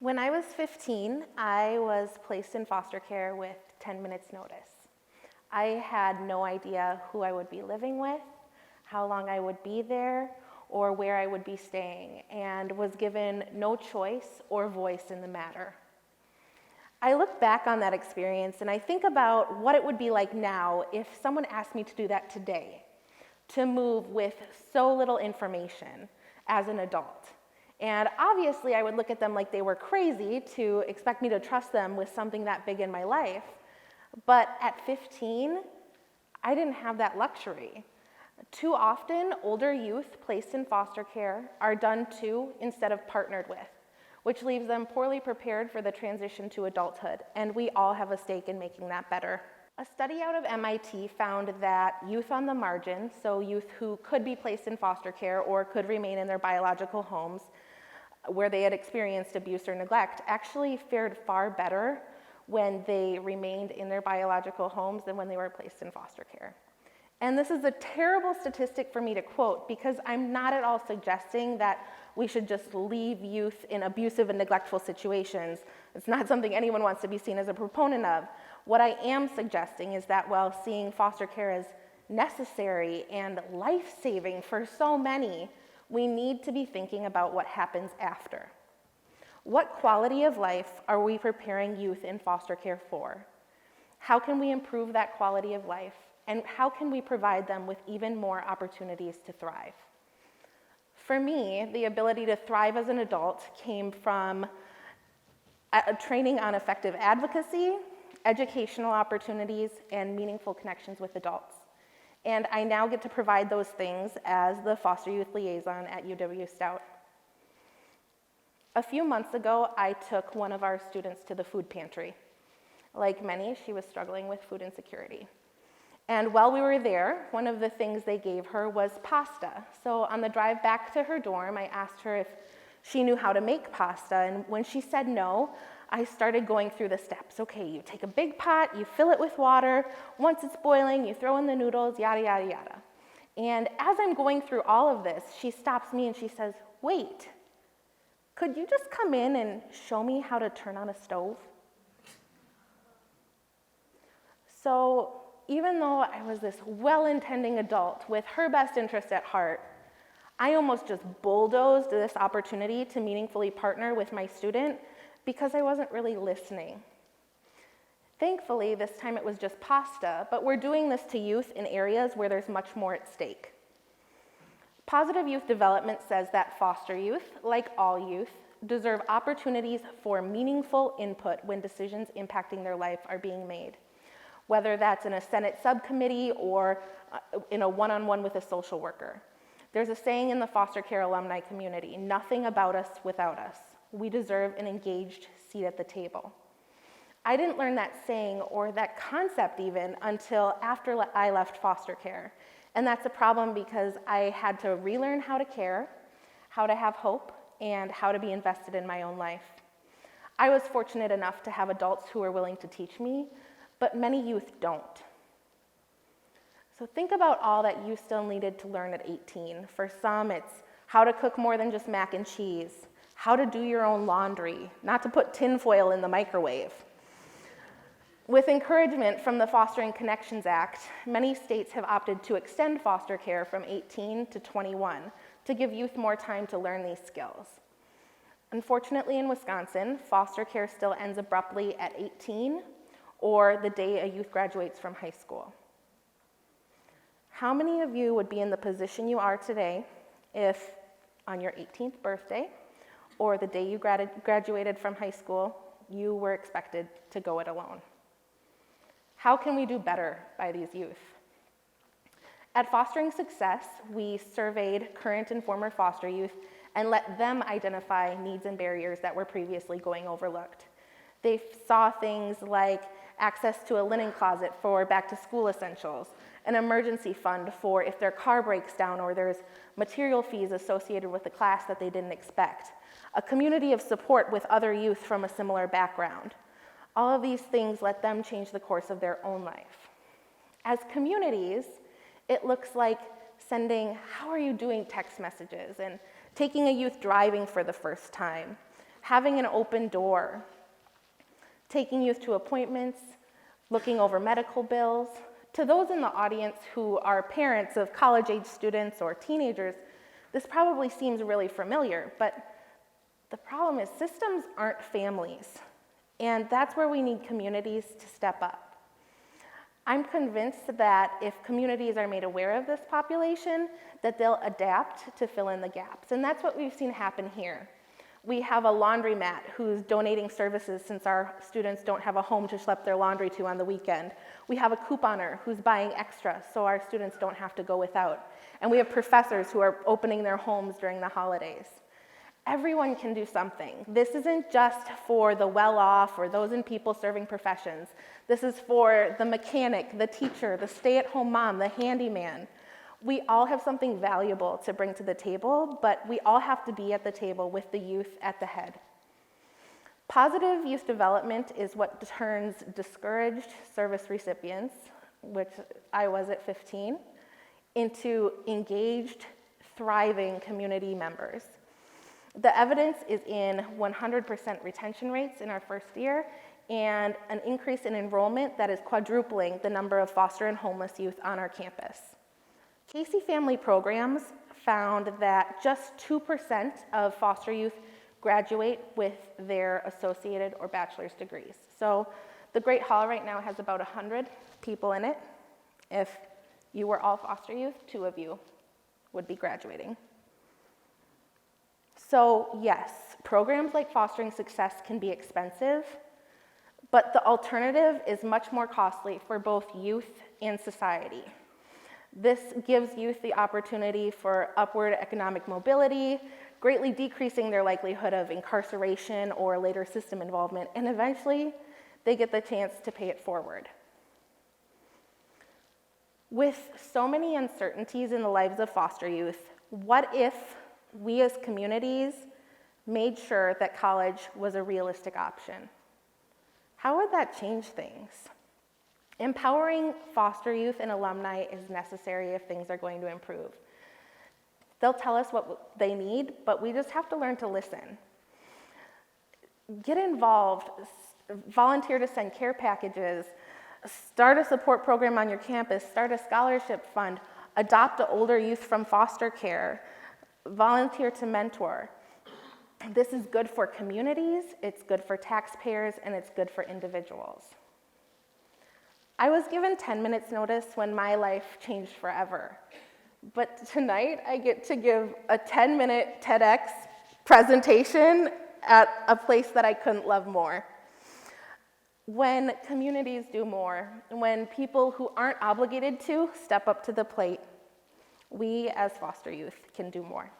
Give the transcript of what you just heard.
When I was 15, I was placed in foster care with 10 minutes notice. I had no idea who I would be living with, how long I would be there, or where I would be staying, and was given no choice or voice in the matter. I look back on that experience and I think about what it would be like now if someone asked me to do that today, to move with so little information as an adult. And obviously, I would look at them like they were crazy to expect me to trust them with something that big in my life. But at 15, I didn't have that luxury. Too often, older youth placed in foster care are done to instead of partnered with, which leaves them poorly prepared for the transition to adulthood. And we all have a stake in making that better. A study out of MIT found that youth on the margin, so youth who could be placed in foster care or could remain in their biological homes, where they had experienced abuse or neglect, actually fared far better when they remained in their biological homes than when they were placed in foster care. And this is a terrible statistic for me to quote because I'm not at all suggesting that we should just leave youth in abusive and neglectful situations. It's not something anyone wants to be seen as a proponent of. What I am suggesting is that while seeing foster care as necessary and life-saving for so many, we need to be thinking about what happens after. What quality of life are we preparing youth in foster care for? How can we improve that quality of life? And how can we provide them with even more opportunities to thrive? For me, the ability to thrive as an adult came from training on effective advocacy, educational opportunities, and meaningful connections with adults. And I now get to provide those things as the foster youth liaison at UW-Stout. A few months ago, I took one of our students to the food pantry. Like many, she was struggling with food insecurity. And while we were there, one of the things they gave her was pasta. So on the drive back to her dorm, I asked her if she knew how to make pasta, and when she said no, I started going through the steps. Okay, you take a big pot, you fill it with water. Once it's boiling, you throw in the noodles, yada, yada, yada. And as I'm going through all of this, she stops me and she says, wait, could you just come in and show me how to turn on a stove? So even though I was this well-intending adult with her best interest at heart, I almost just bulldozed this opportunity to meaningfully partner with my student because I wasn't really listening. Thankfully, this time it was just pasta, but we're doing this to youth in areas where there's much more at stake. Positive youth development says that foster youth, like all youth, deserve opportunities for meaningful input when decisions impacting their life are being made, whether that's in a Senate subcommittee or in a one-on-one with a social worker. There's a saying in the foster care alumni community, nothing about us without us. We deserve an engaged seat at the table. I didn't learn that saying or that concept even until after I left foster care. And that's a problem because I had to relearn how to care, how to have hope, and how to be invested in my own life. I was fortunate enough to have adults who were willing to teach me, but many youth don't. So think about all that you still needed to learn at 18. For some, it's how to cook more than just mac and cheese, how to do your own laundry, not to put tinfoil in the microwave. With encouragement from the Fostering Connections Act, many states have opted to extend foster care from 18 to 21 to give youth more time to learn these skills. Unfortunately, in Wisconsin, foster care still ends abruptly at 18 or the day a youth graduates from high school. How many of you would be in the position you are today if on your 18th birthday or the day you graduated from high school, you were expected to go it alone? How can we do better by these youth? At Fostering Success, we surveyed current and former foster youth and let them identify needs and barriers that were previously going overlooked. They saw things like access to a linen closet for back-to-school essentials, an emergency fund for if their car breaks down or there's material fees associated with the class that they didn't expect, a community of support with other youth from a similar background. All of these things let them change the course of their own life. As communities, it looks like sending "how are you doing" text messages and taking a youth driving for the first time, having an open door, taking youth to appointments, looking over medical bills. To those in the audience who are parents of college-age students or teenagers, this probably seems really familiar, but the problem is systems aren't families, and that's where we need communities to step up. I'm convinced that if communities are made aware of this population, that they'll adapt to fill in the gaps, and that's what we've seen happen here. We have a laundromat who's donating services since our students don't have a home to schlep their laundry to on the weekend. We have a couponer who's buying extra so our students don't have to go without. And we have professors who are opening their homes during the holidays. Everyone can do something. This isn't just for the well-off or those in people-serving professions. This is for the mechanic, the teacher, the stay-at-home mom, the handyman. We all have something valuable to bring to the table, but we all have to be at the table with the youth at the head. Positive youth development is what turns discouraged service recipients, which I was at 15, into engaged, thriving community members. The evidence is in 100% retention rates in our first year and an increase in enrollment that is quadrupling the number of foster and homeless youth on our campus. Casey Family Programs found that just 2% of foster youth graduate with their associated or bachelor's degrees. So the Great Hall right now has about 100 people in it. If you were all foster youth, 2 of you would be graduating. So yes, programs like Fostering Success can be expensive, but the alternative is much more costly for both youth and society. This gives youth the opportunity for upward economic mobility, greatly decreasing their likelihood of incarceration or later system involvement, and eventually they get the chance to pay it forward. With so many uncertainties in the lives of foster youth, what if we as communities made sure that college was a realistic option? How would that change things? Empowering foster youth and alumni is necessary if things are going to improve. They'll tell us what they need, but we just have to learn to listen. Get involved, volunteer to send care packages, start a support program on your campus, start a scholarship fund, adopt older youth from foster care, volunteer to mentor. This is good for communities, it's good for taxpayers, and it's good for individuals. I was given 10 minutes notice when my life changed forever. But tonight I get to give a 10-minute TEDx presentation at a place that I couldn't love more. When communities do more, when people who aren't obligated to step up to the plate, we as foster youth can do more.